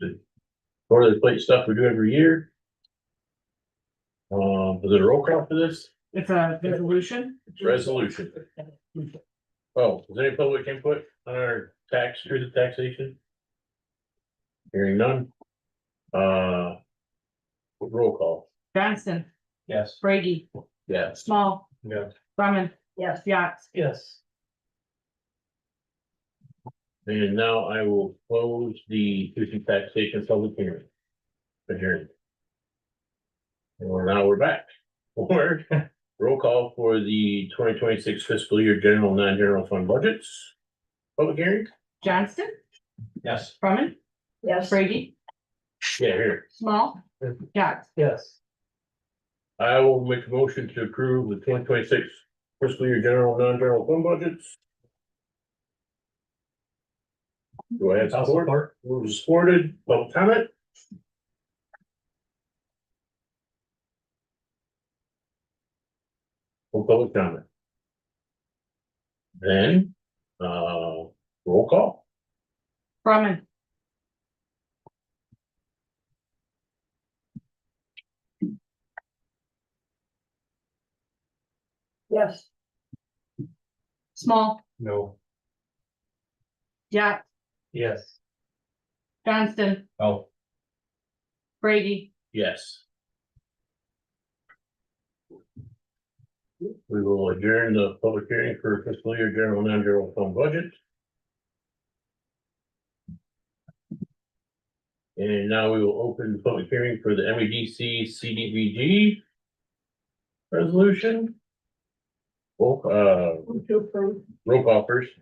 the boilerplate stuff we do every year. Is it a roll call for this? It's a resolution. It's a resolution. Oh, is there any public input on our tax, through the taxation? Hearing none. Roll call. Johnston, Yes. Brady, Yeah. Small, Yeah. Brumman, Yes. Yachts. Yes. And now I will close the Tuesday taxation public hearing. Adjourned. And now we're back. For roll call for the 2026 fiscal year general, non-general fund budgets. Public hearing? Johnston, Yes. Brumman, Yes. Brady, Yeah, here. Small, Yachts. Yes. I will make a motion to approve the 2026 fiscal year general, non-general fund budgets. Do I have I'll support? support. Moved and supported, public comment? No public comment. Then, roll call. Brumman, Yes. Small, No. Yachts, Yes. Johnston, Oh. Brady, Yes. We will adjourn the public hearing for fiscal year general, non-general fund budget. And now we will open the public hearing for the MEDC CDBG resolution. Roll Move to approve. call first.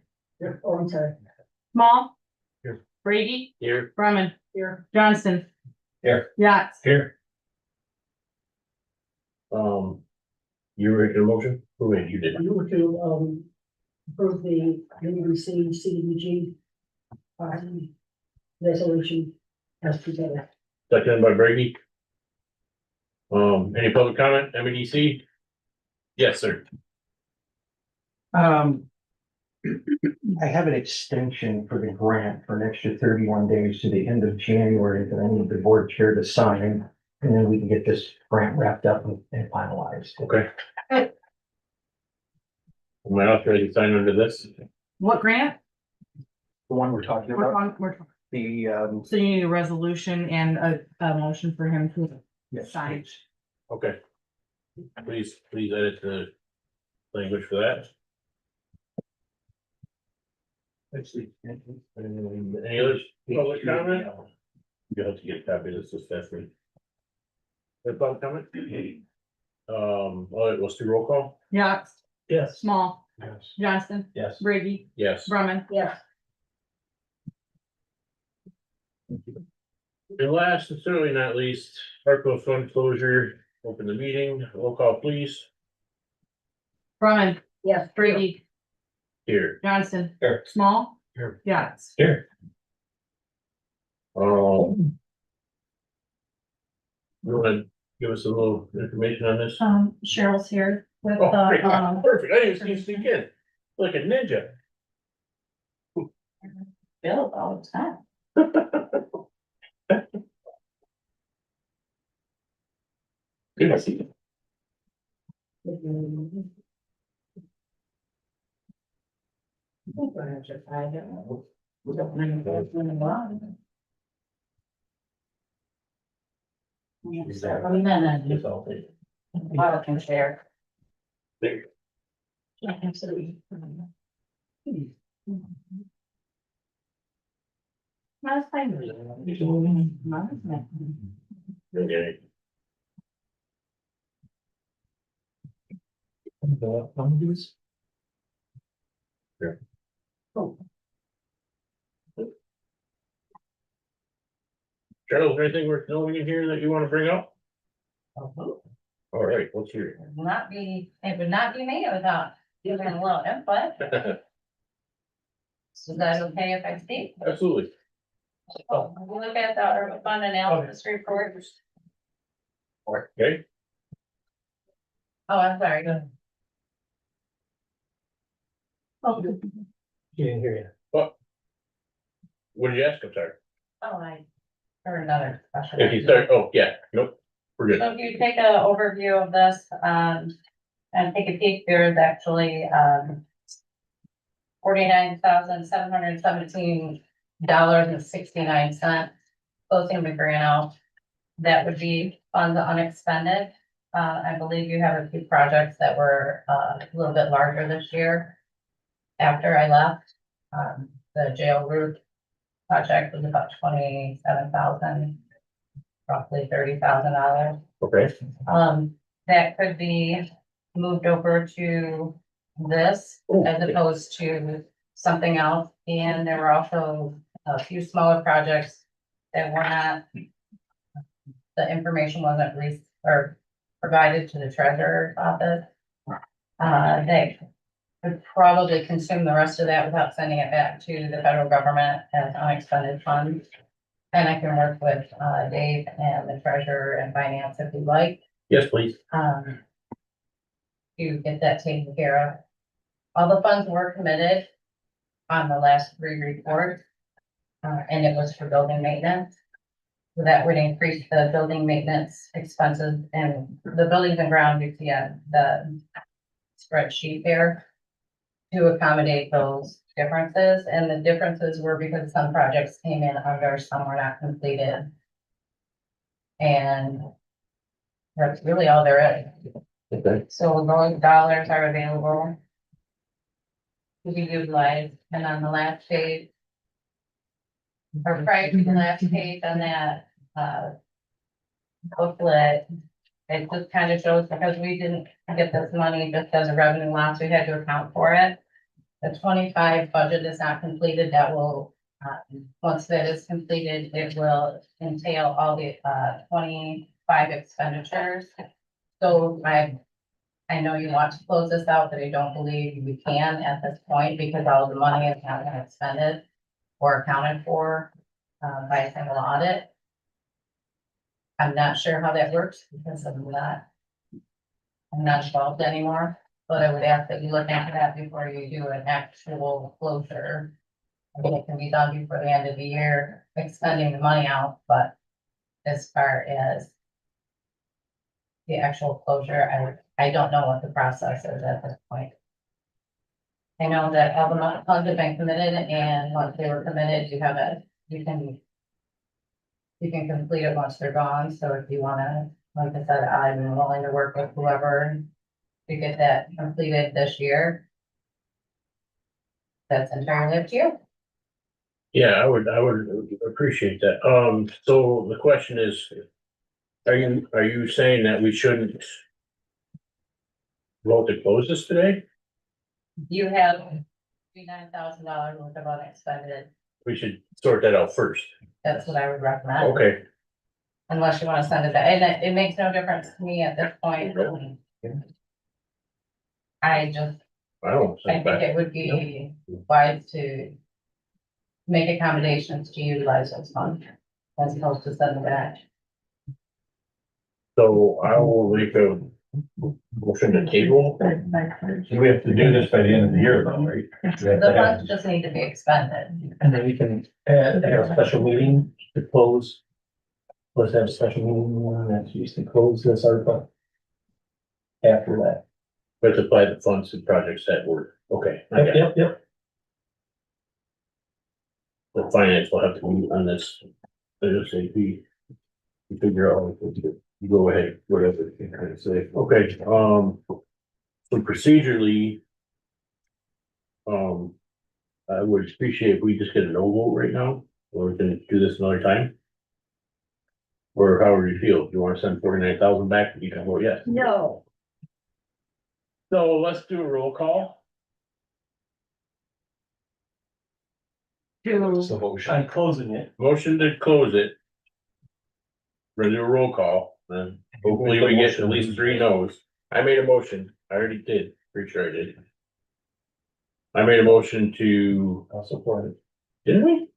Oh, I'm sorry. Small, Here. Brady, Here. Brumman, Here. Johnston. Here. Yachts. Here. You were making a motion? Who made, you did? You were to, approve the NBC CDBG. Resolution as presented. Seconded by Brady. Any public comment, MEDC? Yes, sir. I have an extension for the grant for an extra 31 days to the end of January that I need the board chair to sign. And then we can get this grant wrapped up and finalized. Okay. Am I authorized to sign under this? What grant? The one we're talking about, the, So you need a resolution and a motion for him to yes, sign. Okay. Please edit the language for that. let's see. Any others? Public comment? You have to get a copy of this, to Stephanie. Any public comment? All right, let's do roll call. Yachts, Yes. Small, Yes. Johnston, Yes. Brady, Yes. Brumman. Yes. And last and certainly not least, ARPA fund closure, open the meeting, roll call please. Brumman, Yes. Brady, Here. Johnston. Here. Small. Here. Yachts. Here. You wanna give us a little information on this? Cheryl's here with, Oh, great. Perfect, I didn't see you sneak in, like a ninja. Bill all the time. Good to see you. I can share. There. Yeah, absolutely. Last time. Okay. Charles, is there anything worth knowing in here that you wanna bring up? All right, what's your? It would not be me without giving a little input. Is that okay if I speak? Absolutely. Oh, we look at the urban fund analysis report. Okay, Oh, I'm sorry, go ahead. Oh, He didn't hear you. what did you ask, I'm sorry? Oh, I for another discussion. If you start, oh, yeah, nope, we're good. So if you take an overview of this, and take a peek, there is actually, $49,717.69 closing the grant out. That would be funds unexpended. I believe you have a few projects that were, a little bit larger this year. After I left, the jail roof project was about 27,000, roughly $30,000. Okay, That could be moved over to this as opposed to something else. And there were also a few smaller projects that were not, the information wasn't released or provided to the treasurer's office. They could probably consume the rest of that without sending it back to the federal government as unexpended funds. And I can work with, Dave and the treasurer and finance if you'd like, yes, please. to get that taken care of. All the funds were committed on the last 3 reports, and it was for building maintenance. So that would increase the building maintenance expenses and the buildings and grounds you see on the spreadsheet there to accommodate those differences. And the differences were because some projects came in under, some were not completed. And that's really all there is. Okay, So those dollars are available to be utilized, and on the last page, or prior to the last page on that, booklet, it just kind of shows, because we didn't get this money just as a revenue loss, we had to account for it. The 25 budget is not completed, that will, once that is completed, it will entail all the, 25 expenditures. So I know you want to close this out, but I don't believe we can at this point because all the money is not been expended or accounted for by a single audit. I'm not sure how that works because I'm not involved anymore, but I would ask that you look into that before you do an actual closure. I mean, it can be done before the end of the year, expending the money out, but as far as the actual closure, I don't know what the process is at this point. I know that all the funds have been committed, and once they were committed, you can complete it once they're gone. So if you wanna, like I said, I'm willing to work with whoever to get that completed this year. That's entirely up to you. yeah, I would appreciate that. So the question is, are you saying that we shouldn't vote to close this today? You have $59,000 worth of unexpended. We should sort that out first. That's what I would recommend. Okay, Unless you wanna send it back, and it makes no difference to me at this point. I don't. think send it back. it would be wise to make accommodations to utilize those funds as opposed to send it back. So I will make a motion to table. So we have to do this by the end of the year though, right? We have The to have- funds just need to be expended. And then we can have a special meeting to close. Let's have a special meeting that's used to close this ARPA. After that. Let's apply the funds to projects that were, okay. I got it. Yep. The finance will have to meet on this. ASAP. You figure out, what to do. You go ahead, whatever you kind of say. Okay, so procedurally. I would appreciate if we just get a no vote right now, or we can do this another time. Or however you feel, if you wanna send 49,000 back, you can vote yes. No, So let's do a roll call. I'm closing it. Motion to close it. We're gonna do a roll call, then hopefully we get at least 3 no's. I made a motion, I already did, pretty sure I did. I made a motion to, I'll support it. didn't we?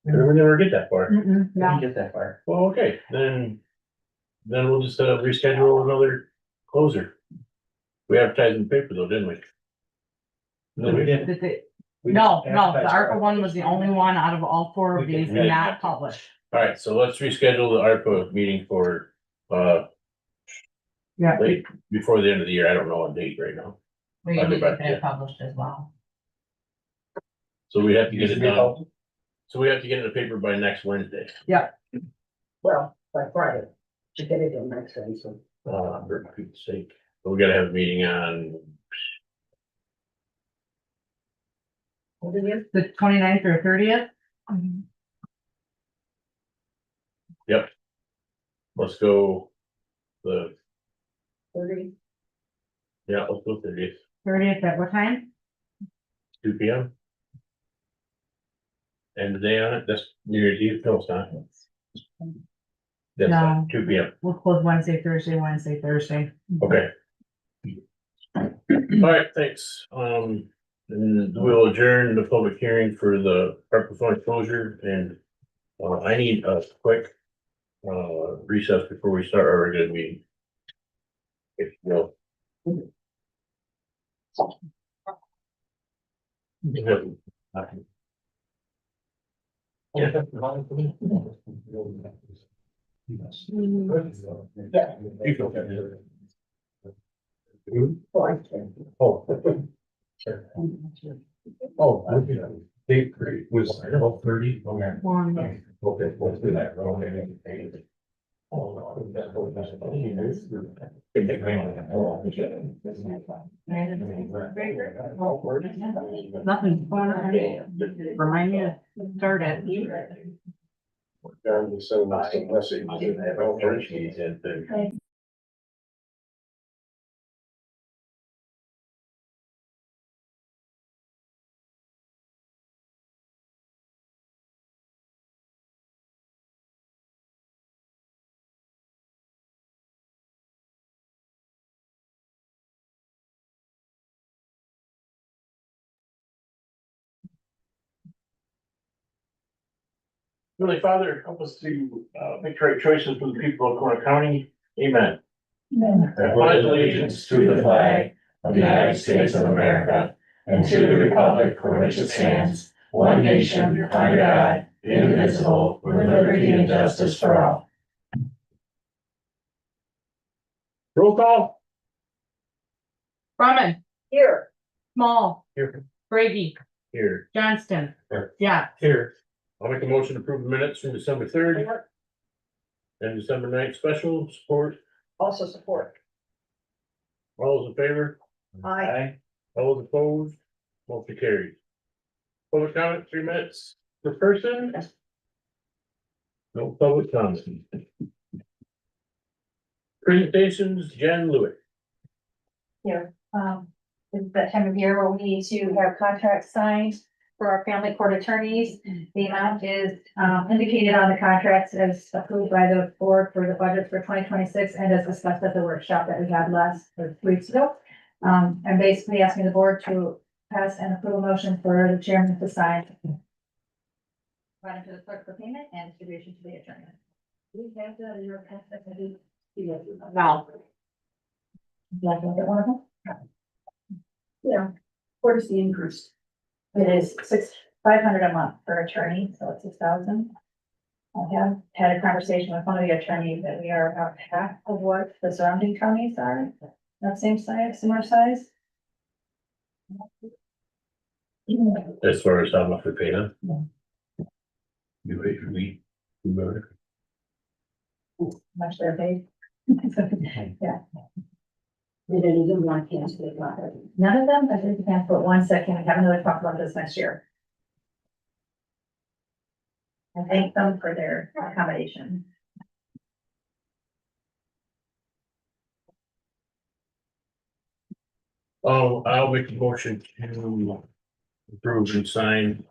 Or we never get that far. Mm-mm, no. Get that far. Well, okay, then we'll just reschedule another closer. We advertised in the paper though, didn't we? No, we didn't. Did they- We No, the advertised ARPA one was the only one out of all 4 of We can- these not published. right, so let's reschedule the ARPA meeting for, Yeah, late, before the end of the year. I don't know a date right now. We I'll need get to back get to you. it published as well. So we have to get it done. So we have to get it in the paper by next Wednesday. Well, by Friday, to get it in next week, so. For Pete's sake. But we gotta have a meeting on, What did you? the 29th or 30th. let's go. The, 30? yeah, let's go 30th, 30th at what time? 2 P.M. And the day on it, that's New Year's Eve, no, it's not. That's No. 2 P.M. We'll close Wednesday, Thursday. Okay. All right, thanks. And we'll adjourn the public hearing for the ARPA fund closure and I need a quick recess before we start our regular meeting. If you will. Oh, I can. Date was 12:30. One. Okay, let's do that. Nothing's going on. Remind me to start it. Really, Father, help us to make the right choices for the people of Corona County. Amen. I pledge allegiance to the flag of the United States of America and to the republic for which it stands, one nation, under God, indivisible, with liberty and justice for all. Roll call. Brumman, Here. Small, Here. Brady, Here. Johnston. Here. Yeah, Here. I'll make a motion to approve the minutes from December 3rd and December 9th special support. Also support. All those in favor? I, All those opposed? Motion carried. Public comment, 3 minutes per person. No public comment. Presentations, Jen Lewis. Here, it's that time of year where we need to have contracts signed for our family court attorneys. The amount is indicated on the contracts as approved by the board for the budget for 2026 and as discussed at the workshop that we had last 3 weeks ago. I'm basically asking the board to pass and approve a motion for the chairman to sign. Running to the clerk for payment and distribution to the attorney. We have that in your contract. no. Would you like to look at one of them? yeah, what is the increase? It is $500 a month for attorney, so it's 6,000. I have had a conversation with one of the attorneys that we are about half of what the surrounding counties are, that same size, similar size. As far as how much we pay them. You wait for me. Much they're paid. Did any of them want to cancel it? None of them, I think we can put one second, we have another talk about this next year. I thank them for their accommodation. I'll make a motion to approve and sign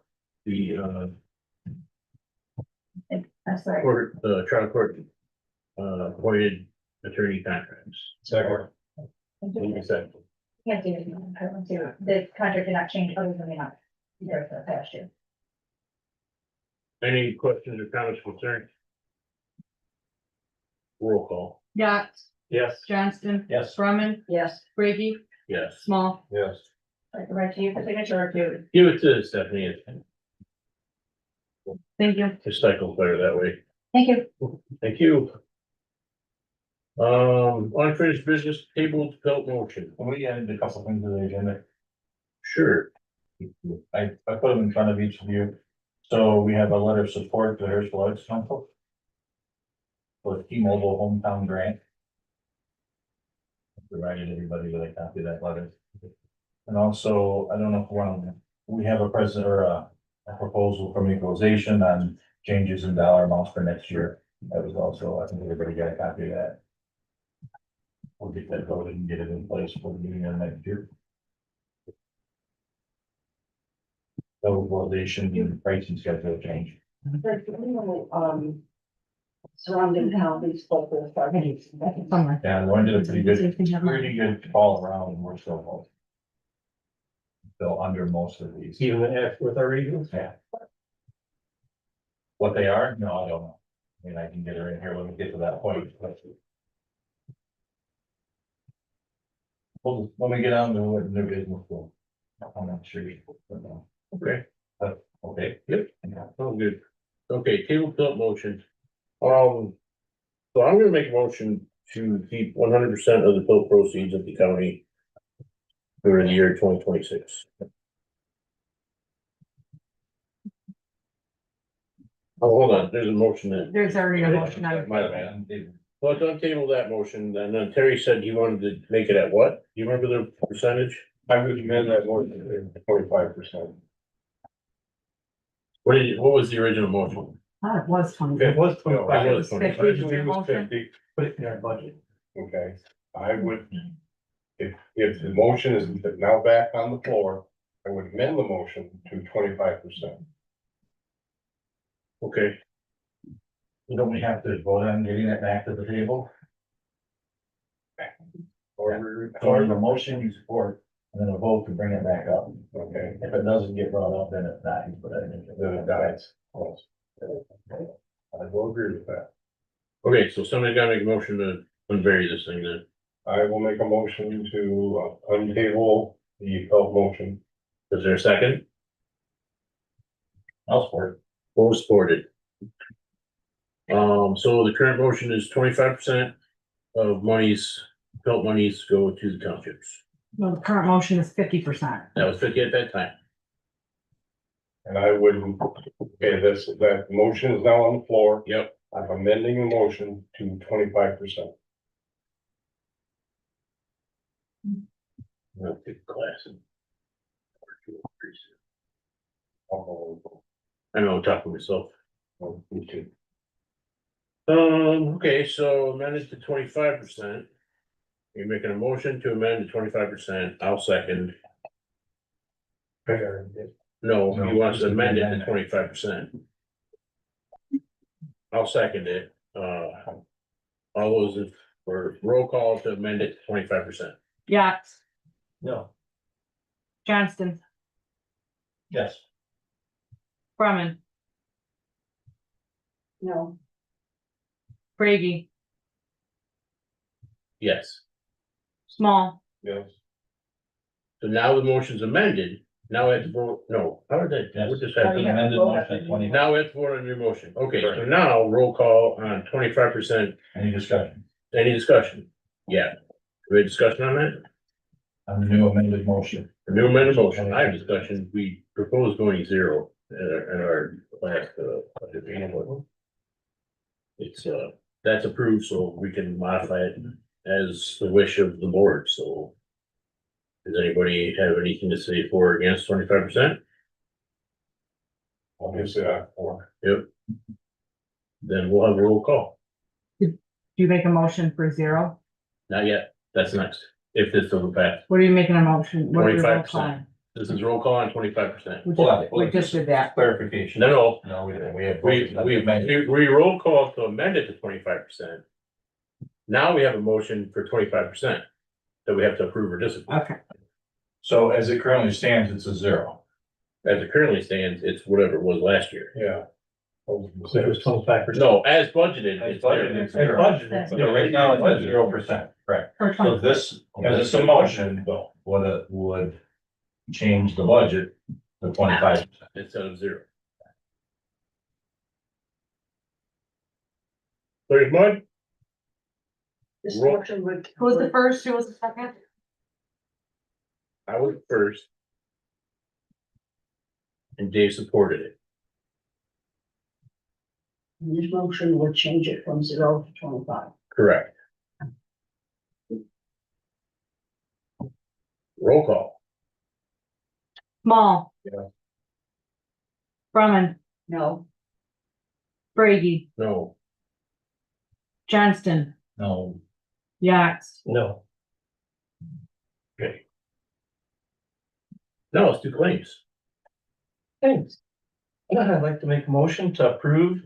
the I'm sorry. court, trial court appointed attorney contracts. Second. Second. Can't do it. I don't want to. The contract did not change other than the amount. There for the past year. Any questions or comments concerns? Roll call. Yax, Yes. Johnston, Yes. Brumman, Yes. Brady, Yes. Small. Yes. Right to you for signature or to. Give it to Stephanie. Thank you. The cycle's better that way. Thank you. Thank you. Unfinished business table felt motion. We added a couple things to the agenda. Sure. I put them in front of each of you. So we have a letter of support to the Harrisville Arts Council for the T-Mobile hometown grant. Provided everybody with a copy of that letter. And also, I don't know if we have a present or a proposal from equalization on changes in dollar amounts for next year. That was also, I think everybody got a copy of that. We'll get that voted and get it in place for the meeting of next year. Equalization and pricing schedule change. Surrounding counties, but the. Somewhere. Yeah, Lauren did a pretty good call around and we're still under most of these. Even with our regions. Yeah. What they are? No, I don't know. I mean, I can get her in here when we get to that point. Well, when we get on to what new business will, I'm not sure. Okay. Okay. Yep. Oh, good. Okay, table felt motion. So I'm gonna make a motion to keep 100% of the total proceeds of the county for the year 2026. Oh, hold on, there's a motion that. There's already a motion on it. My bad. Well, don't table that motion, and then Terry said he wanted to make it at what? Do you remember the percentage? I would amend that more than 25%. What was the original motion? Oh, it was 20. It was It 25. was 25. Originally it was 50, Put it in our budget. okay, I would, if the motion is now back on the floor, I would amend the motion to 25%. Okay, Don't we have to vote on getting that back to the table? Or, Or the motion you support, and then a vote to bring it back up. okay, If it doesn't get brought up, then it dies, but I think. then it dies. I will agree with that. okay, so somebody's gotta make a motion to unbury this thing then. I will make a motion to untable the felt motion. Is there a second? I'll support. Full supported. So the current motion is 25% of felt monies go to the townships. No, the current motion is 50%. That was 50 at that time. And I would, okay, that motion is now on the floor. Yep. I'm amending the motion to 25%. I'll take a class. I know, I'm talking to myself. Me too. Okay, so amended to 25%. You're making a motion to amend to 25%. I'll second. No, he wants to amend it to 25%. I'll second it. All those for roll call to amend it to 25%. Yax, No. Johnston, Yes. Brumman, No, Brady, Yes. Small, Yes. So now the motion's amended. Now I have to vote, no, how did that, what just happened? Amended motion, 20. Now we have to vote on your motion. Okay, so now roll call on 25%. Any discussion Any discussion? Yeah. We had discussion on that? on the new amended motion? The new amended motion, I have discussion, we proposed going zero in our last, budget meeting. It's, that's approved, so we can modify it as the wish of the board, so. Does anybody have anything to say for or against 25%? Obviously, for. Yep. Then we'll have a roll call. do you make a motion for 0? Not yet, that's next, if this doesn't pass. What are you making a motion? What are you roll 25%. calling? This is roll call on 25%. We just did that. Clarification. No, No, we didn't. We have. we roll call to amend it to 25%. Now we have a motion for 25% that we have to approve or disapprove. Okay, So as it currently stands, it's a 0. As it currently stands, it's whatever it was last year. Yeah. So it was 25%. No, as budgeted. As it's budgeted, there. it's 0. Budgeted. So right now it's at 0%, correct? for So 20, this, as it's a motion, would change the budget to 25%. Instead of 0. There's Mud, This motion would. Who was the first, who was the second? I was first. And Dave supported it. This motion would change it from 0 to 25. Correct. Roll call. Small. Yeah. Brumman, No, Brady, No. Johnston, No. Yax, No. Okay. Now let's do claims. Thanks. I'd like to make a motion to approve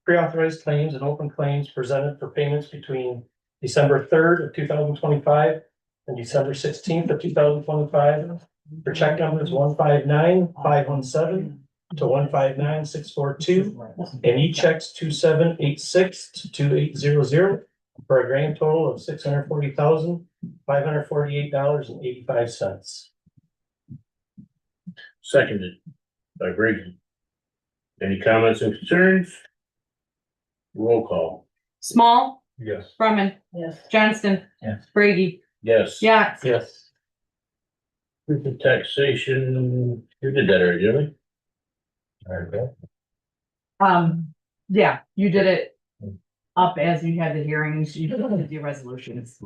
pre-authorized claims and open claims presented for payments between December 3rd of 2025 and December 16th of 2025 for check numbers 159-517 to 159-642 and e-checks 2786 to 2800 for a grand total of $640,548.85. Seconded by Brady. Any comments and concerns? Roll call. Small, Yes. Brumman, yes, Johnston. Yes. Brady, Yes. Yax. Yes. Proof of taxation, you did that already, didn't we? Yeah, you did it up as you had the hearings, you did the resolutions.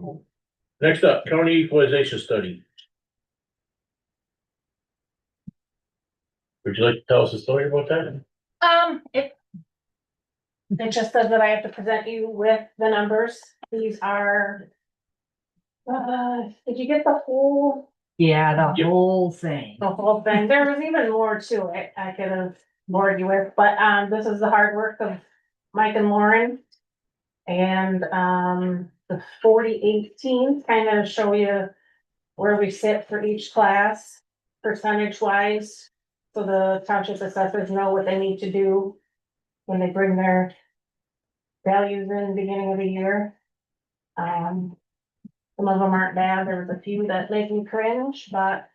Next up, county equalization study. Would you like to tell us a story about that? It just says that I have to present you with the numbers. These are. Did you get the whole Yeah, the Yep. whole thing. thing? There was even more to it I could have bored you with, but, this is the hard work of Mike and Lauren. And, the 4018 kind of show you where we sit for each class, percentage wise. So the township assessors know what they need to do when they bring their values in beginning of the year. Some of them aren't bad. There was a few that make me cringe, but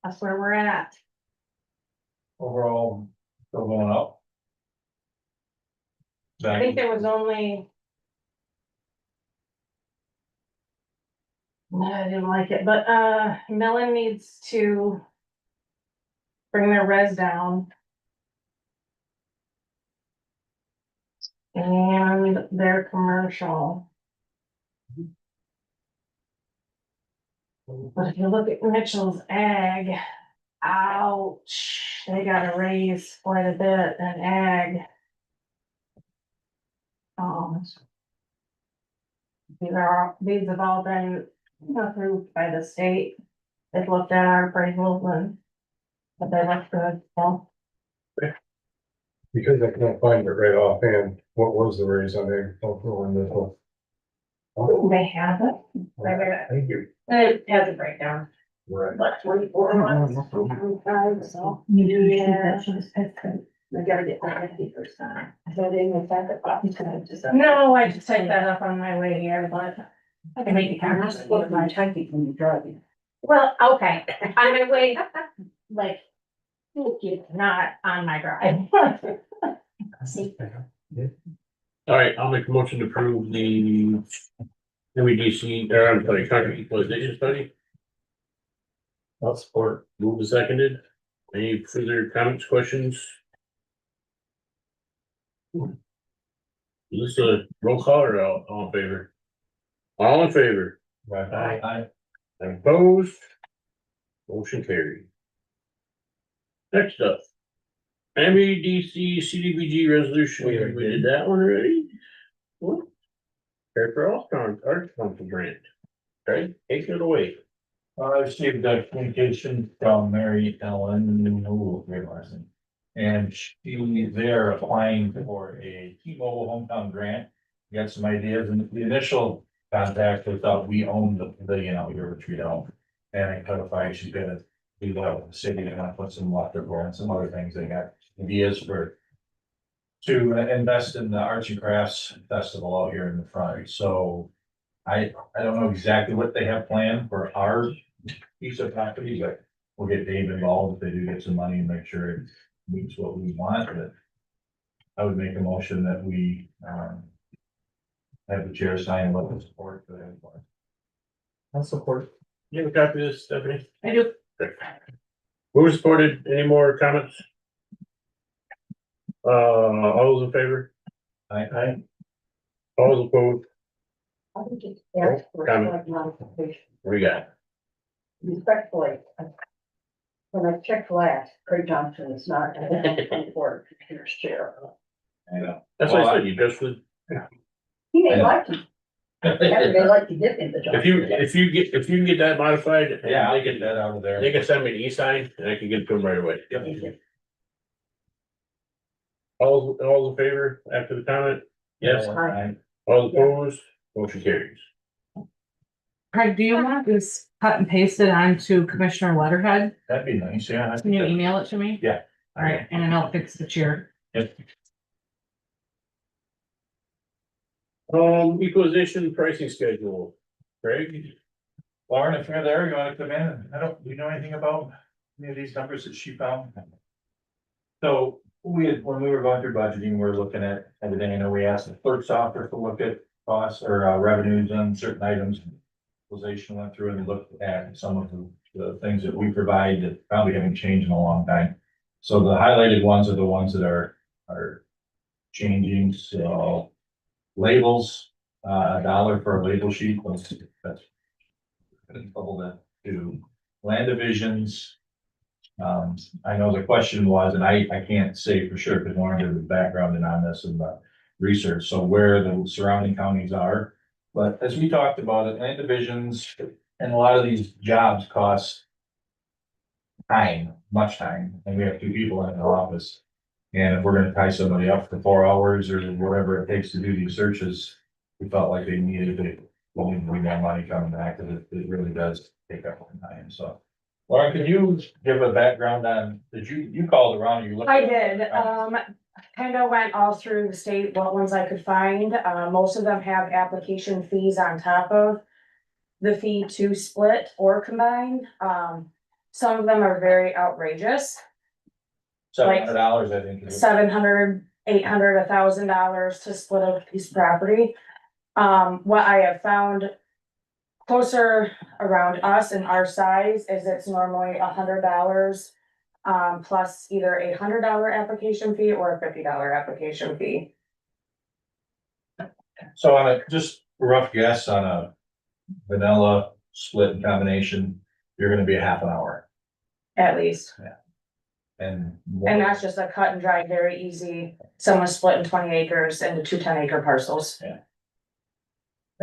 that's where we're at. Overall, still going up. I think there was only. I didn't like it, but, Millen needs to bring their res down. And their commercial. But if you look at Mitchell's ag, ouch, they gotta raise quite a bit in ag. These have all been approved by the state. They've looked at our appraisals and. But they look good, so. Because I can't find it right offhand, what was the raise on agricultural and the? They have it. They have it. Thank you. It has a breakdown, Right. but 24 months, 25, so. you do Yeah. that, I gotta get that 50%. So they make that the copies gonna just. No, I just typed that up on my way here, but I can make it I'm count. not supposed to be typing when you're driving. Well, okay, on my way, like, not on my drive. All right, I'll make a motion to approve the MEDC, or I'm sorry, country equalization study. I'll support. Moved and seconded. Any further comments, questions? Is this a roll call or all in favor? All in favor? Aye. And opposed? Motion carried. Next up. MEDC CDBG resolution, we did that one already? Fair for all Arts Council grant. Okay, take it away. I received a communication from Mary Ellen, who realizing. And they're applying for a T-Mobile hometown grant. Got some ideas, and the initial contact, they thought we owned the pavilion out here, which we don't. And I clarified, she's gonna do that with the city, and I put some electrical and some other things, they got ideas for. To invest in the arts and crafts festival out here in the front, so. I don't know exactly what they have planned for our piece of property, but we'll get Dave involved if they do get some money and make sure it meets what we want, but. I would make a motion that we, have the chair sign what the support for that. I'll support. You have a copy of this, Stephanie? I do. Who supported? Any more comments? All those in favor? I, All those opposed? I think it's asked for a Comment. modification What do you got? respectfully. When I checked last, Craig Johnson is not for commissioner's chair. I know. That's what I said, you just would. He may Yeah. like to, they like to dip in the job. If you can get that modified, and Yeah, I'll they get can, that out of there. they can send me an e-sign and I can get it to them right away. All in favor after the comment? Yes. I- All opposed? Motion carries. Craig, do you want this cut and pasted onto Commissioner letterhead? That'd be nice, yeah. I Can you think that- email it to me? Yeah. All right, and then I'll fix the chair. Yep. Equalization pricing schedule. Craig? Lauren, if you're there, you wanna come in? Do you know anything about any of these numbers that she found? So when we were going through budgeting, we were looking at everything. I know we asked the clerk's office to look at costs or revenues on certain items. Equalization went through and looked at some of the things that we provide that probably haven't changed in a long time. So the highlighted ones are the ones that are changing, so labels, $1 for a label sheet, that's double that to land divisions. I know the question was, and I can't say for sure, because Lauren did the background and on this and the research, so where the surrounding counties are. But as we talked about it, land divisions and a lot of these jobs cost time, much time, and we have 2 people in our office. And if we're gonna tie somebody up for 4 hours or whatever it takes to do these searches, we felt like they needed to, we need more money coming back, because it really does take up time, so. Lauren, can you give a background on, did you called around, you looked? I did, kind of went all through the state, what ones I could find, most of them have application fees on top of the fee to split or combine, some of them are very outrageous. $700, I think. is it? $700, $800, $1,000 to split a piece of property. What I have found closer around us and our size is it's normally $100. Plus either a $100 application fee or a $50 application fee. So on a, just a rough guess on a vanilla split and combination, you're gonna be a half an hour. At least, And. and that's just a cut and dry, very easy, someone splitting 20 acres into 2 10-acre parcels.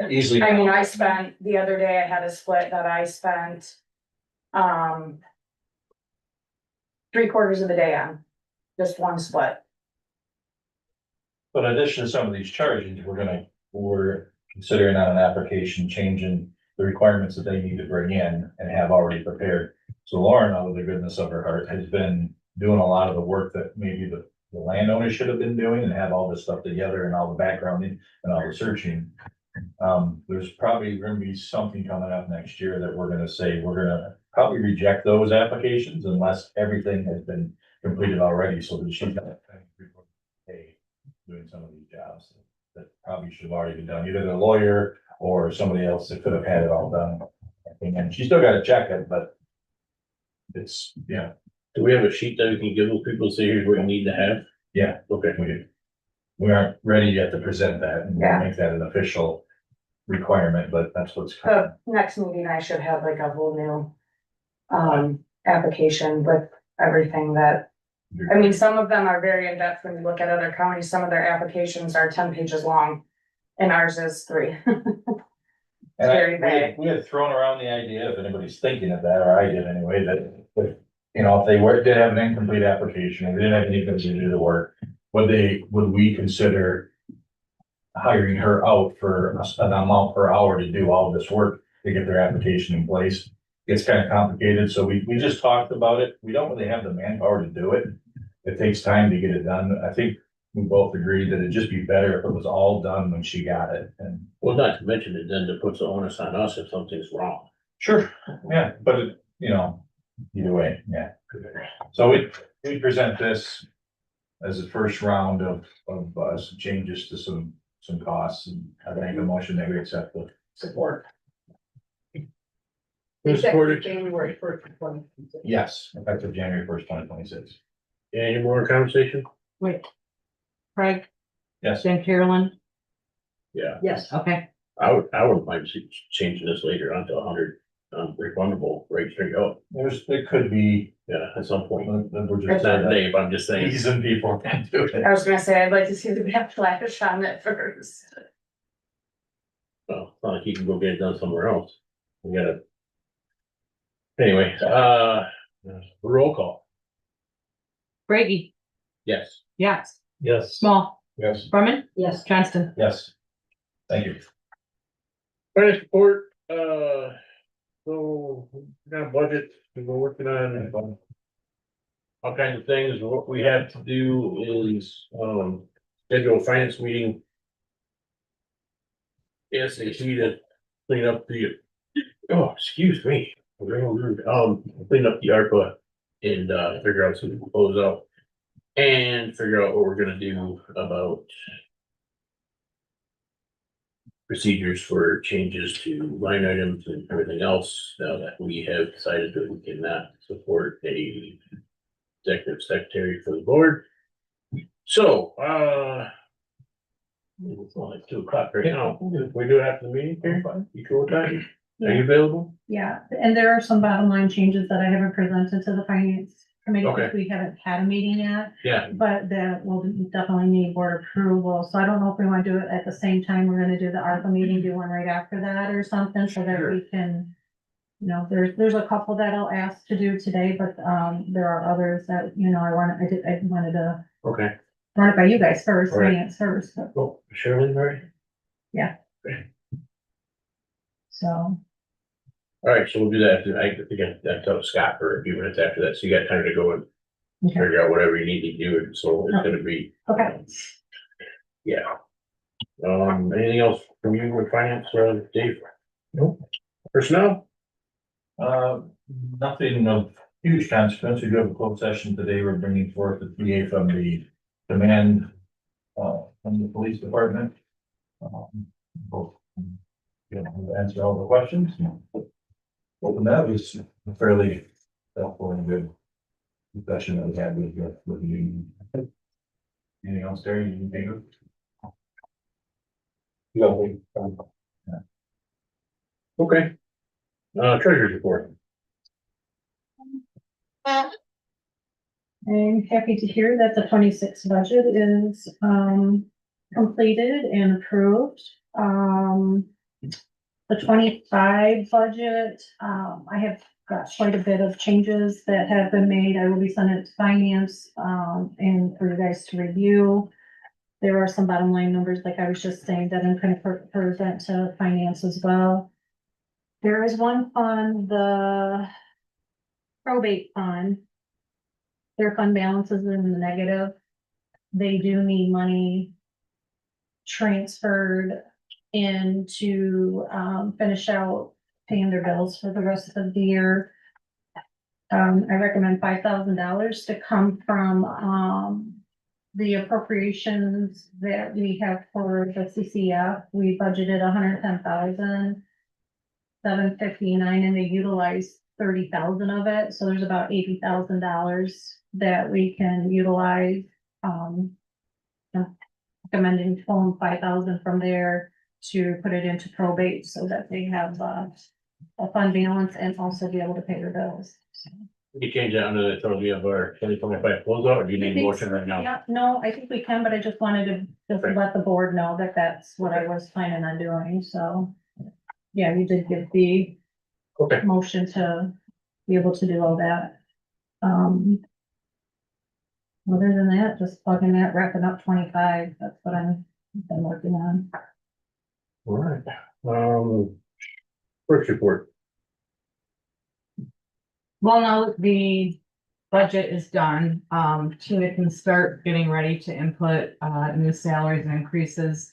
Easily. I mean, I spent, the other day I had a split that I spent. 3/4 of the day on, just one split. But in addition to some of these charges, we're considering on an application changing the requirements that they need to bring in and have already prepared. So Lauren, out of the goodness of her heart, has been doing a lot of the work that maybe the landowner should have been doing and have all this stuff together and all the backgrounding and all the searching. There's probably gonna be something coming up next year that we're gonna say, we're gonna probably reject those applications unless everything has been completed already, so that she's not doing some of these jobs that probably should have already been done, either the lawyer or somebody else that could have had it all done. And she still gotta check it, but it's, yeah, Do we have a sheet that we can give those people, say here's what you need to have? yeah, Okay. we aren't ready yet to present that and Yeah. make that an official requirement, but that's what's coming. The next meeting, I should have like a whole new. Application with everything that, I mean, some of them are very in-depth when you look at other counties, some of their applications are 10 pages long. And ours is 3. And very we had thrown around the idea, if anybody's thinking of that, or I did anyway, that, you know, if they did have an incomplete application, and they didn't have anything to do the work, would we consider hiring her out for an amount per hour to do all this work to get their application in place? It's kind of complicated, so we just talked about it. We don't really have the manpower to do it. It takes time to get it done. I think we both agreed that it'd just be better if it was all done when she got it, and. Well, not to mention it then it puts the onus on us if something's wrong. Sure, yeah, but you know, either way, yeah. So we present this. as a first round of some changes to some costs, and I make a motion that we accept the Support. Who supported? January first, 2026. yes, effective January 1st, 2026. Any more conversation? Wait. Craig, Yes. Jen Carolyn, Yeah, Yes, okay, I would mind changing this later onto 100 refundable rate straight up. There could be, Yeah, at some point. we're It's just not Dave, I'm just saying. easing people into it. I was gonna say, I'd like to see the backlash on it first. Well, it's not like you can go get it done somewhere else. We gotta. Anyway, roll call. Brady, Yes. yes, Yes. Small, Yes. Brumman, yes. Johnston. Yes. Thank you. Finance report, so we got a budget, we're working on all kinds of things. What we have to do is, schedule a finance meeting. ASAP to clean up the, oh, excuse me. Clean up the ARPA and, figure out some close out. And figure out what we're gonna do about procedures for changes to line items and everything else, now that we have decided that we cannot support a executive secretary for the board. So, it's only 2:00 right now. We do it after the meeting, Karen? You cool with that? Are you available? Yeah, and there are some bottom line changes that I haven't presented to the finance committee, Okay. because we haven't had a meeting yet. Yeah, But that will definitely need board approval, so I don't know if we wanna do it at the same time, we're gonna do the ARPA meeting, do one right after that or something, so that we can. You know, there's a couple that I'll ask to do today, but, there are others that, I wanted to okay. run it by you guys first, Right. finance first, Oh, Shirley, right? so. All right, so we'll do that. I think I tell Scott for a few minutes after that, so you got time to go and Okay, figure out whatever you need to do, so it's gonna be, okay. yeah. Anything else from you with finance, Dave? Nope. Personnel? Nothing of huge consequence. We do have a closed session today. We're bringing forth the PA from the demand, from the police department. Both, answer all the questions. Open that was a fairly helpful and good discussion that we had with the union. Anything else there you think of? Nothing. Okay. Treasurer's report. I'm happy to hear that the 26 budget is, completed and approved. The 25 budget, I have got quite a bit of changes that have been made. I will be sending it to finance, and for you guys to review. There are some bottom line numbers, like I was just saying, that I'm going to present to finance as well. There is one fund, the probate fund. Their fund balance is in the negative. They do need money transferred in to finish out paying their bills for the rest of the year. I recommend $5,000 to come from the appropriations that we have for the CCF. We budgeted 110,759, and they utilized 30,000 of it, so there's about $80,000 that we can utilize. Recommending pulling 5,000 from there to put it into probate so that they have a fund balance and also be able to pay their bills. You change that under the total of our 2025 closeout, or do you need a motion right now? Yeah, no, I think we can, but I just wanted to just Okay. let the board know that that's what I was planning on doing, so. Yeah, you did give the Okay. motion to be able to do all that. Other than that, just plugging that, wrapping up 25, that's what I've been working on. All right. First report. Well, now that the budget is done, Tina can start getting ready to input, new salaries and increases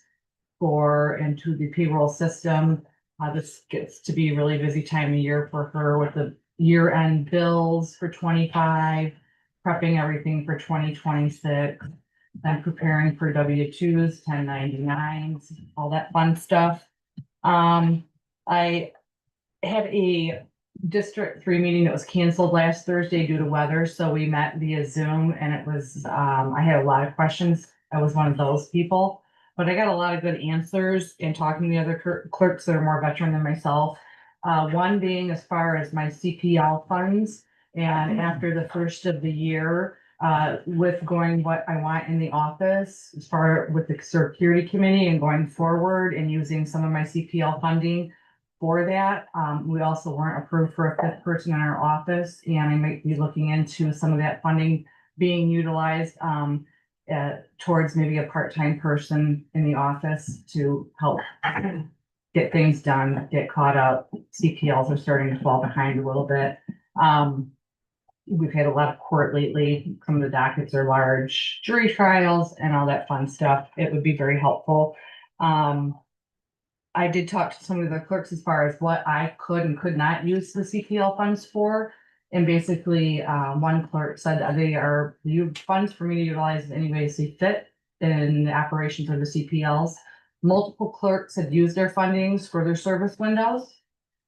into the payroll system. This gets to be a really busy time of year for her with the year-end bills for 25. prepping everything for 2026. I'm preparing for W-2s, 1099s, all that fun stuff. I had a District 3 meeting that was canceled last Thursday due to weather, so we met via Zoom and it was, I had a lot of questions. I was one of those people, but I got a lot of good answers in talking to the other clerks that are more veteran than myself. One being as far as my CPL funds, and after the first of the year, with going what I want in the office, as far with the security committee and going forward and using some of my CPL funding for that. We also weren't approved for a fifth person in our office, and I might be looking into some of that funding being utilized towards maybe a part-time person in the office to help get things done, get caught up. CPLs are starting to fall behind a little bit. We've had a lot of court lately. Some of the dockets are large, jury trials and all that fun stuff. It would be very helpful. I did talk to some of the clerks as far as what I could and could not use the CPL funds for. And basically, one clerk said that they are funds for me to utilize in any way they see fit in the operations of the CPLs. Multiple clerks had used their fundings for their service windows.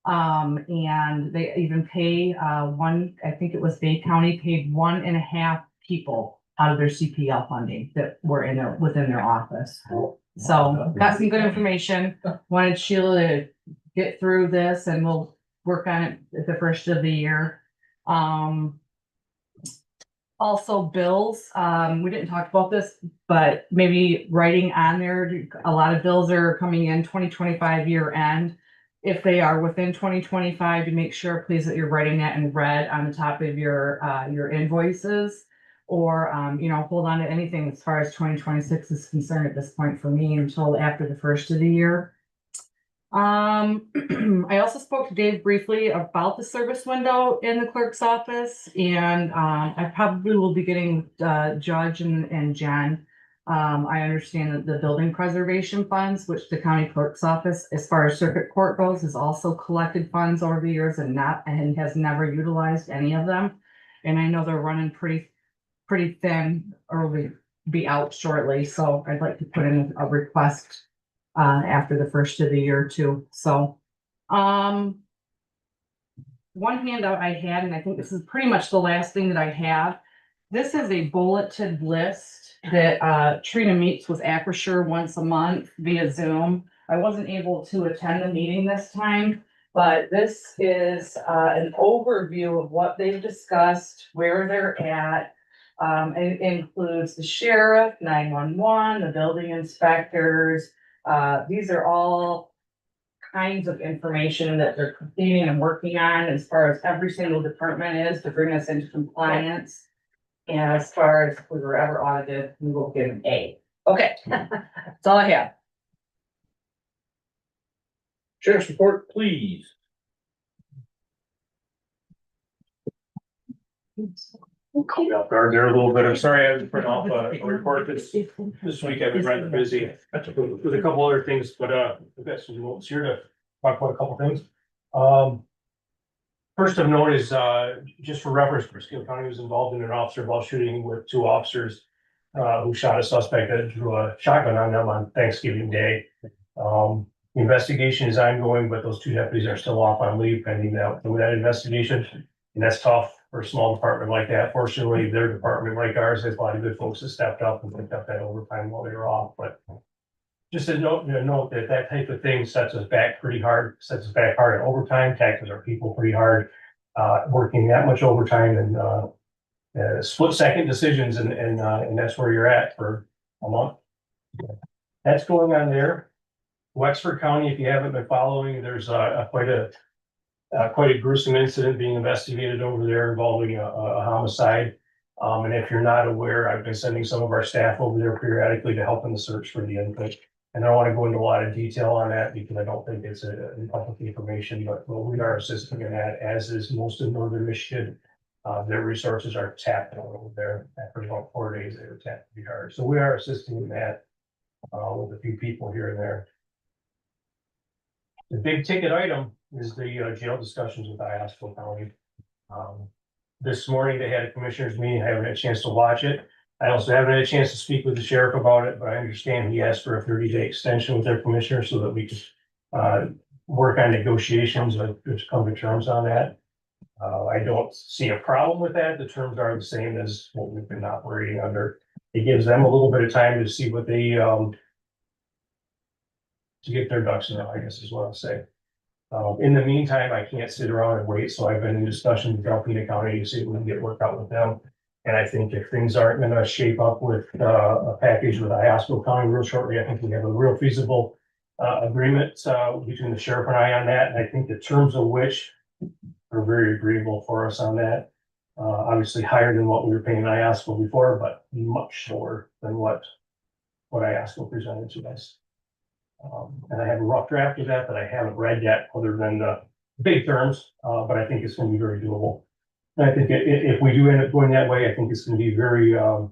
And they even pay one, I think it was Bay County paid 1.5 people out of their CPL funding that were within their office. So got some good information. Wanted Sheila to get through this and we'll work on it at the first of the year. Also bills, we didn't talk about this, but maybe writing on there, a lot of bills are coming in 2025 year end. If they are within 2025, to make sure please that you're writing that in red on the top of your invoices. Or, hold on to anything as far as 2026 is concerned at this point for me until after the first of the year. I also spoke to Dave briefly about the service window in the clerk's office, and I probably will be getting Judge and Jen. I understand that the building preservation funds, which the county clerk's office, as far as circuit court goes, has also collected funds over the years and has never utilized any of them. And I know they're running pretty thin or will be out shortly, so I'd like to put in a request after the first of the year too. So one handout I had, and I think this is pretty much the last thing that I have. This is a bulleted list that Trina meets with Acrisure once a month via Zoom. I wasn't able to attend the meeting this time, but this is an overview of what they've discussed, where they're at. It includes the sheriff, 911, the building inspectors. These are all kinds of information that they're completing and working on as far as every single department is to bring us into compliance. And as far as if we were ever audited, we will get an A. Okay, that's all I have. Sheriff's report, please. Caught me off guard there a little bit. I'm sorry I was putting off a report this week. I've been rather busy with a couple other things, but I guess we're here to talk about a couple things. First of note is just for reference, Bristol County was involved in an officer involved shooting with 2 officers who shot a suspect that drew a shotgun on them on Thanksgiving Day. The investigation is ongoing, but those 2 deputies are still off on leave pending that investigation, and that's tough for a small department like that. Fortunately, their department, like ours, has a lot of good folks that stepped up and picked up that overtime while they were off. But just a note that type of thing sets us back hard in overtime. Taxes our people pretty hard, working that much overtime and split-second decisions, and that's where you're at for a month. That's going on there. Wexford County, if you haven't been following, there's quite a gruesome incident being investigated over there involving a homicide. And if you're not aware, I've been sending some of our staff over there periodically to help in the search for the input. And I don't want to go into a lot of detail on that because I don't think it's public information, but we are assisting in that, as is most of northern Michigan. Their resources are tapped over there. After about 4 days, they were tapped pretty hard. So we are assisting in that with a few people here and there. The big ticket item is the jail discussions with Iosco County. this morning they had a commissioners meeting, I haven't had a chance to watch it. I also haven't had a chance to speak with the sheriff about it, but I understand he asked for a 30-day extension with their commissioner so that we could work on negotiations, to come to terms on that. I don't see a problem with that. The terms are the same as what we've been operating under. It gives them a little bit of time to see what they, to get their ducks in a row, I guess is what I'm saying. In the meantime, I can't sit around and wait, so I've been in discussion with Alpena County to see if we can get worked out with them. And I think if things aren't gonna shape up with, a package with Iosco County real shortly, I think we have a real feasible, agreement, between the sheriff and I on that, and I think the terms of which are very agreeable for us on that. Obviously higher than what we were paying Iosco before, but much lower than what Iosco presented to us. And I have a rough draft of that I haven't read yet, other than the big terms, but I think it's gonna be very doable. And I think if we do end up going that way, I think it's gonna be very, it's gonna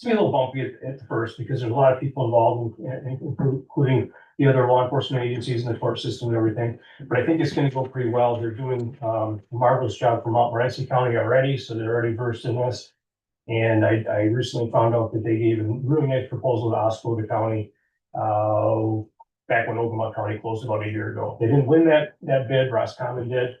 be a little bumpy at first, because there's a lot of people involved, including the other law enforcement agencies and the court system and everything. But I think it's gonna go pretty well. They're doing a marvelous job for Montmorency County already, so they're already versed in this. And I recently found out that they gave a really nice proposal to Oscoda County, back when Ogama County closed about a year ago. They didn't win that bid, Roscommon did.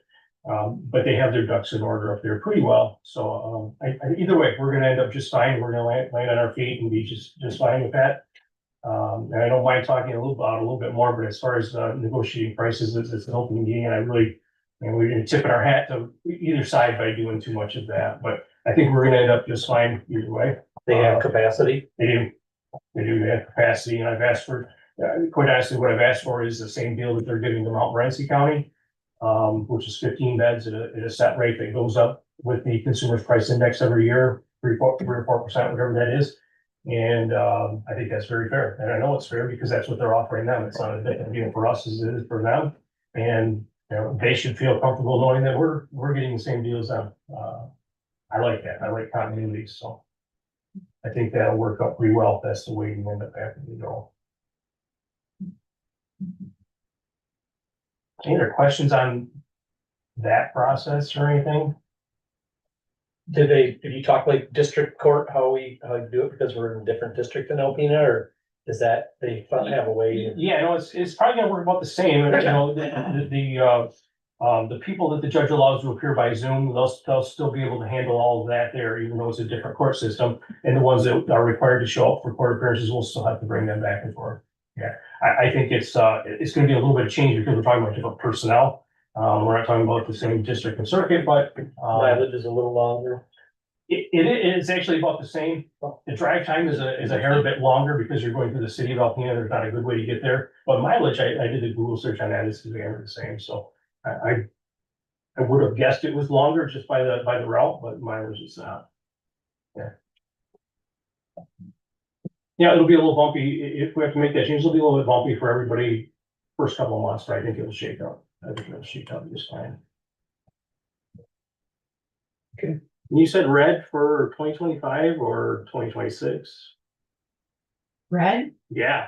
But they have their ducks in order up there pretty well. So, either way, we're gonna end up just fine. We're gonna land on our feet and be just fine with that. And I don't mind talking a little bit more, but as far as negotiating prices, it's an open meeting, and we're tipping our hat to either side by doing too much of that. But I think we're gonna end up just fine either way. They have capacity. They do. They have capacity, and I've asked for, quite honestly, what I've asked for is the same deal that they're giving to Montmorency County, which is 15 beds at a set rate that goes up with the consumer's price index every year, 3 or 4%, whatever that is. And I think that's very fair. And I know it's fair because that's what they're offering them. It's not a different deal for us as it is for them. And, they should feel comfortable knowing that we're getting the same deal as them. I like that. I like continuity, so I think that'll work out pretty well if that's the way we end up having to go. Any other questions on that process or anything? Did you talk like district court, how you do it, because we're in a different district than Alpena, or is that they have a way? Yeah, no, it's probably gonna work about the same, the people that the judge allows to appear by Zoom, they'll still be able to handle all of that there, even though it's a different court system. And the ones that are required to show up for court appearances, we'll still have to bring them back and forth. Yeah, I think it's gonna be a little bit of change because we're talking about different personnel. We're not talking about the same district and circuit, but mileage is a little longer. It is actually about the same. The drive time is a hair bit longer because you're going through the city of Alpena. There's not a good way to get there. But mileage, I did a Google search on that. It's the same. So I would have guessed it was longer just by the route, but mileage is not. Yeah. Yeah, it'll be a little bumpy. If we have to make that change, it'll be a little bit bumpy for everybody first couple of months, but I think it'll shake out. I think it'll shake out just fine. Okay. You said red for 2025 or 2026? Red? Yeah.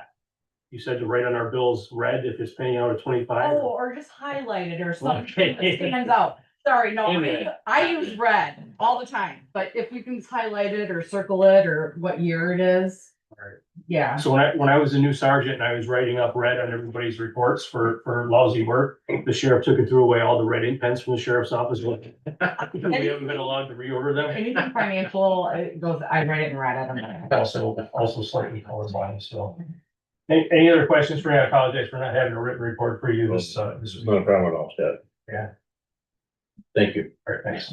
You said to write on our bills red if it's paying out at 25. Oh, or just highlight it or something Okay. that stands out. Sorry, no, Amen. I use red all the time, but if we can highlight it or circle it or what year it is. Right. Yeah. So when I was a new sergeant and I was writing up red on everybody's reports for lousy work, the sheriff took and threw away all the red ink pens from the sheriff's office. We haven't been allowed to reorder them. Anything financial, it goes, I write it in red, I don't know. Also slightly colorblind, so. Any other questions for me? I apologize for not having a written report for you this week. No problem at all, Scott. Yeah. Thank you. All right, thanks.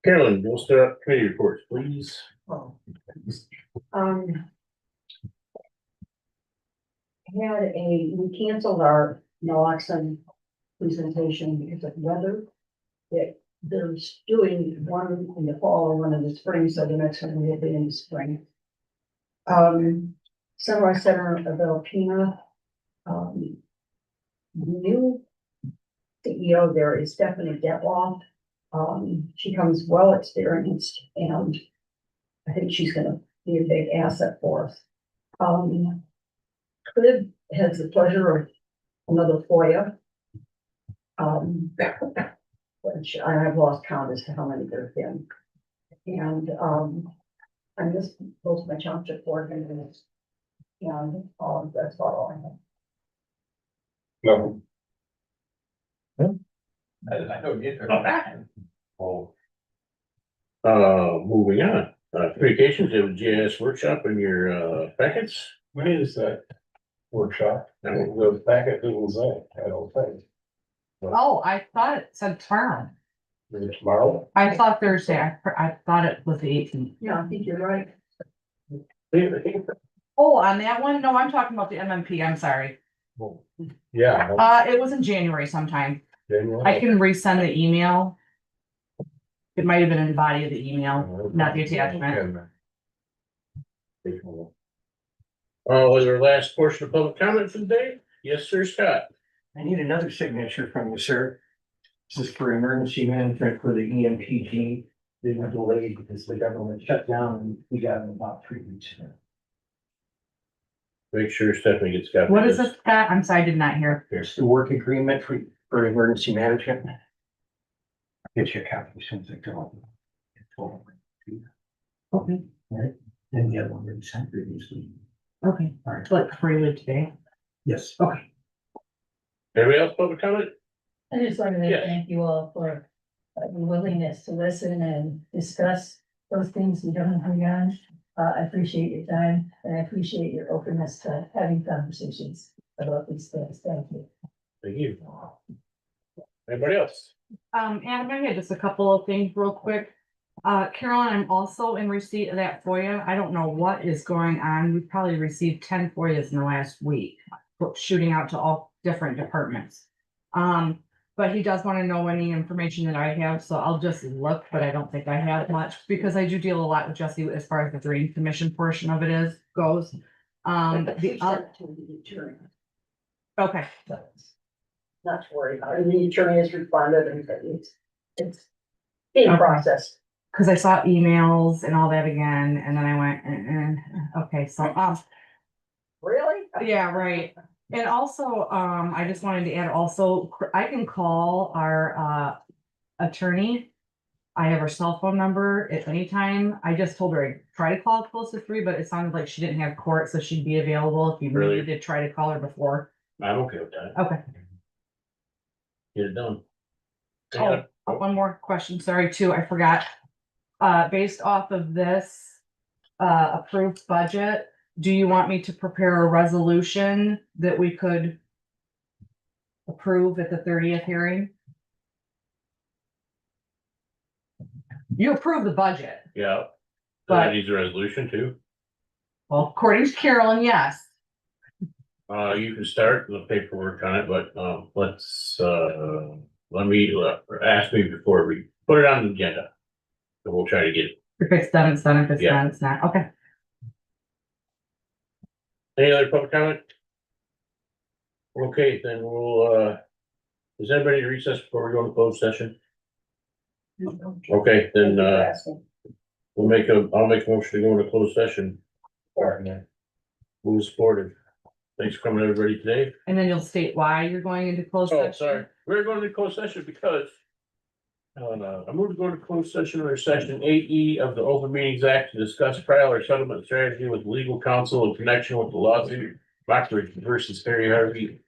Carolyn, we'll start up committee reports, please. We canceled our naloxone presentation because of weather. They're doing one in the fall and one in the spring, so the next one will be in the spring. Sunrise Center of Alpena, new CEO there is Stephanie Detloff. She comes well experienced, and I think she's gonna be a big asset for us. Cliff has the pleasure of another FOIA. which I have lost count as to how many there've been. And, I missed most of my township board meetings. And, that's about all I have. No, I don't get her. Oh. Moving on, communications, you have a GIS workshop in your, packets. when is that workshop? The packet didn't say, I don't think. Oh, I thought it said tomorrow. Is it tomorrow? I thought Thursday. I thought it was the 18th. Yeah, I think you're right. Oh, on that one? No, I'm talking about the MMP. I'm sorry. Yeah. It was in January sometime. January. I can resend the email. It might have been in the body of the email, not the attachment. Oh, was our last portion of public comment for the day? Yes, sir, Scott. I need another signature from you, sir. This is for emergency management for the EMPG. They were delayed because the government shut down and we got in about 3 weeks. Make sure Stephanie gets copies. What is this, Scott? I'm sorry, I did not hear. It's the work agreement for emergency management. I'll get you a copy as soon as I go. Okay, Right, then the other one we sent previously. okay. All right. Like freely today. Yes. Okay. Anybody else public comment? I just wanted to Yes. thank you all for your willingness to listen and discuss those things we don't agree on. I appreciate your time and I appreciate your openness to having conversations about these things. Thank you. Thank you. Anybody else? Adam, I had just a couple of things real quick. Carolyn, I'm also in receipt of that FOIA. I don't know what is going on. We've probably received 10 FOIAs in the last week, shooting out to all different departments. But he does want to know any information that I have, so I'll just look, but I don't think I have much because I do deal a lot with Jesse as far as the Drain Commission portion of it goes. Okay, Not to worry about it. The attorney has responded and it's in process. because I saw emails and all that again, and then I went, okay, so, Really? yeah, right. And also, I just wanted to add also, I can call our, attorney. I have her cell phone number at any time. I just told her I'd try to call close to 3, but it sounded like she didn't have court, so she'd be available if you Really? needed to try to call her before. I'm okay with that. Okay. Get it done. Oh, one more question, sorry, too, I forgot. Based off of this, approved budget, do you want me to prepare a resolution that we could approve at the 30th hearing? You approve the budget. Yeah. But- That needs a resolution too. Well, according to Carolyn, yes. You can start the paperwork on it, but, let's, let me, ask me before we put it on the agenda. So we'll try to get it. If it's done, it's done. If it's Yeah. not, it's not. Okay. Any other public comment? Okay, then we'll, is anybody to recess before we go to closed session? Okay, then, I'll make a motion to go into closed session. Move supported. Thanks for coming, everybody, today. And then you'll state why you're going into closed Oh, session. sorry, we're going to closed session because I moved to go to closed session under section 8E of the Open Meetings Act to discuss trial or settlement strategy with legal counsel in connection with the lawsuit Rockbridge versus Harry Harvey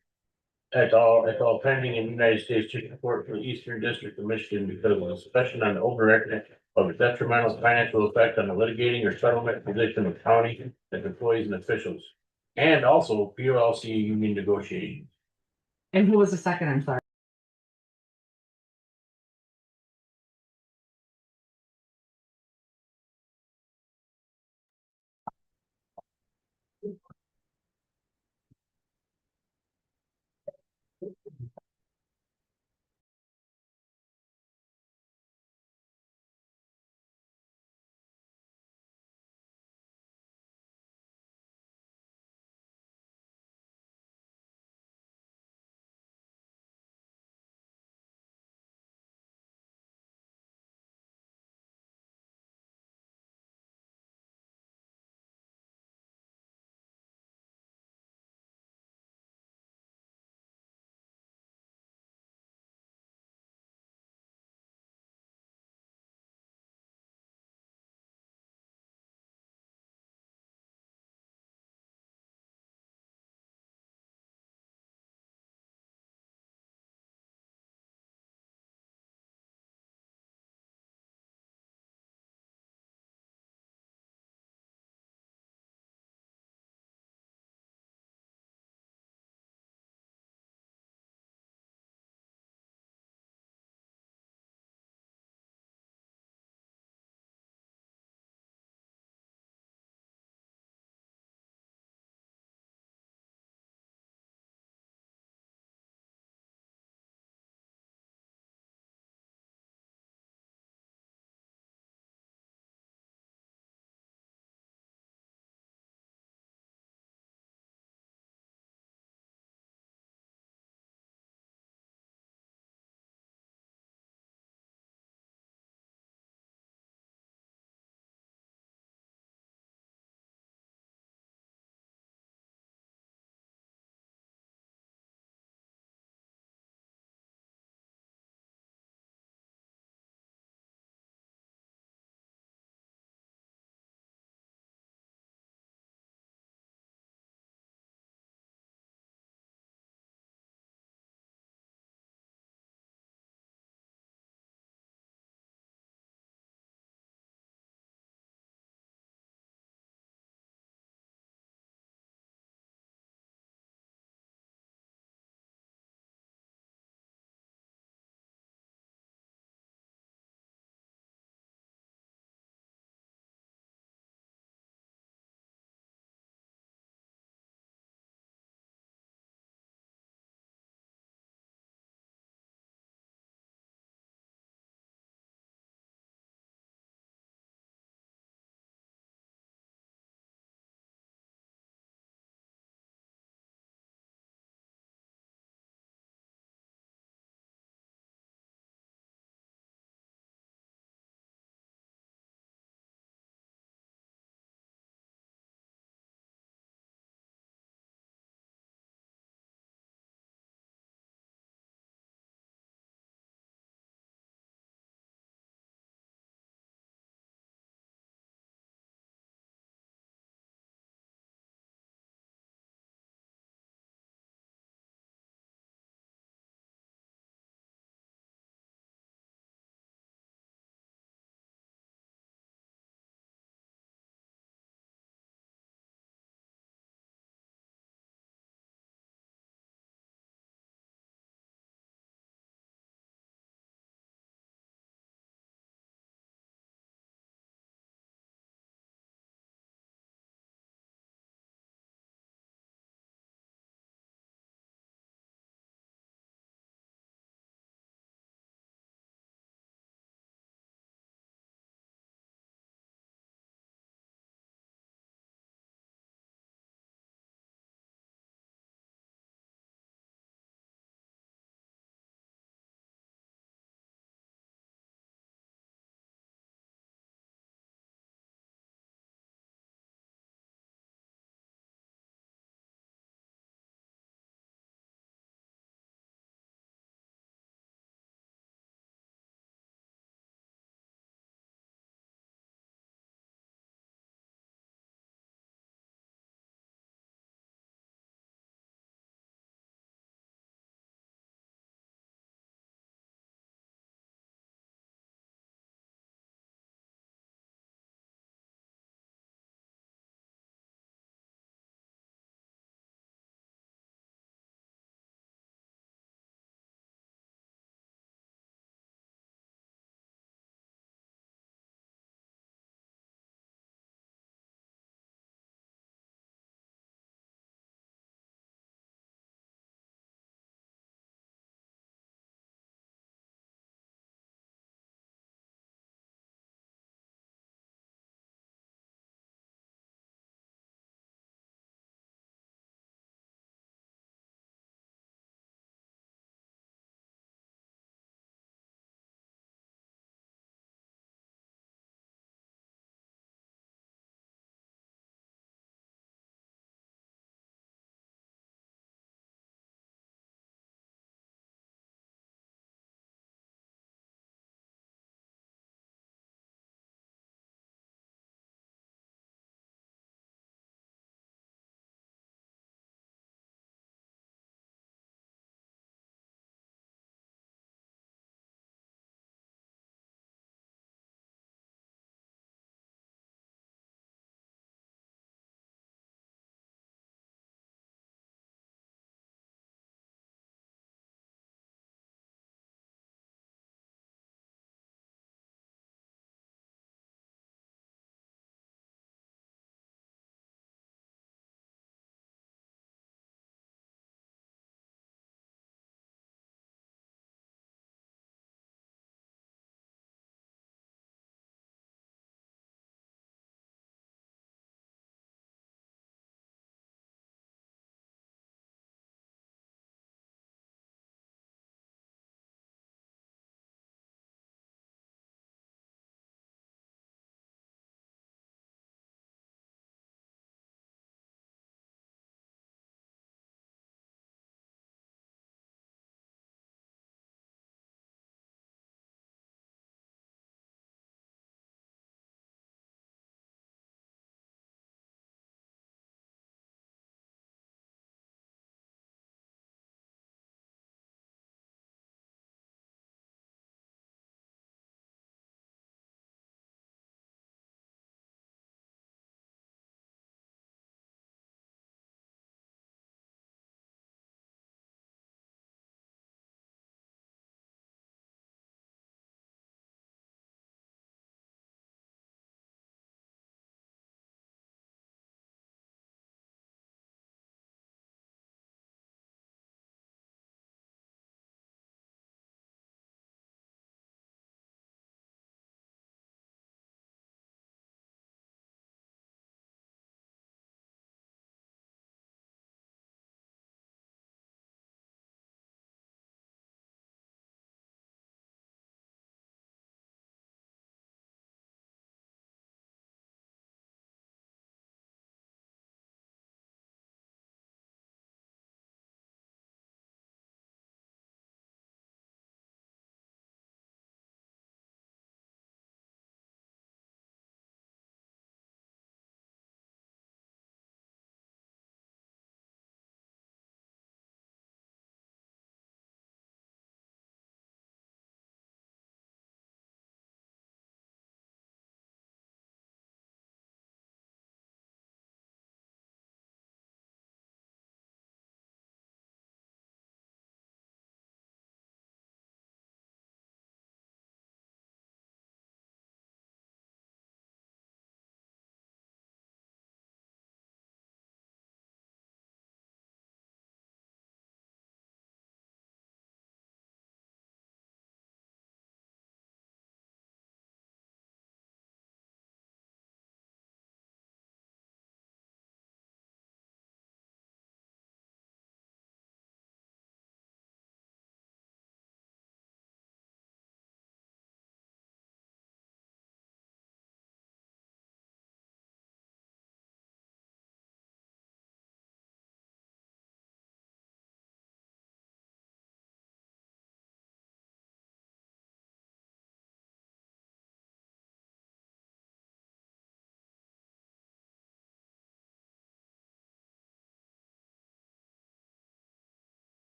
et al. Pending in the United States District Court for the Eastern District of Michigan because of a discussion on the open record of a detrimental financial effect on the litigating or settlement position of county and employees and officials. And also POLC union negotiations. And who was the second? I'm sorry.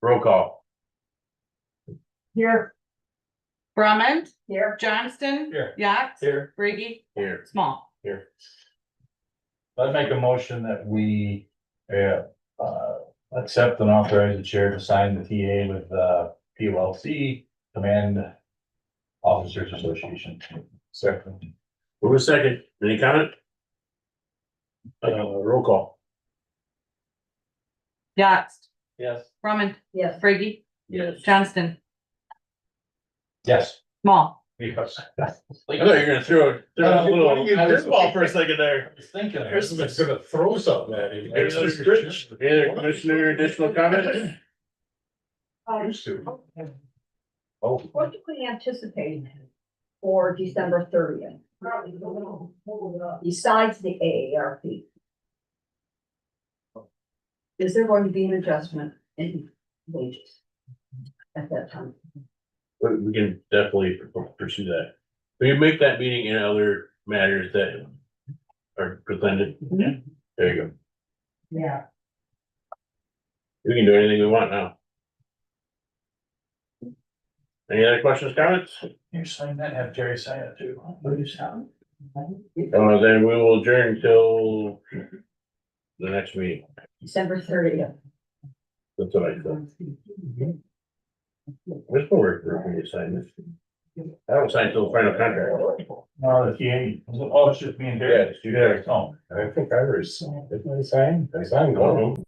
Roll call. Here. Brumman, Here. Johnston. Here. Yax. Here. Brady, Here. Small. Here. I'd make a motion that we, accept and authorize the chair to sign the TA with, PLC, Command Officers Association. Second. Who was second? Any comment? Roll call. Yax, Yes. Brumman, Yes. Brady, Yes. Johnston, Yes. Small. Because. I thought you were gonna throw a What little are you doing? curveball for a second there. I was thinking. Chris was gonna throw something at him. Any other commissioner additional comments? Used to. Oh, What do we anticipate for December 30th? Besides the AARP? Is there going to be an adjustment in wages at that time? We can definitely pursue that. We can make that meeting in other matters that are presented. There you go. Yeah. We can do anything we want now. Any other questions, comments? you sign that, have Jerry sign it too. Then we will adjourn until the next meeting. December 30th. That's what I thought. There's no work for me to sign this. I don't sign till the final contract. No, the TA, oh, it's just me and Jerry. Yeah, it's you guys. Oh. I think I already signed. Didn't I sign? I signed one of them.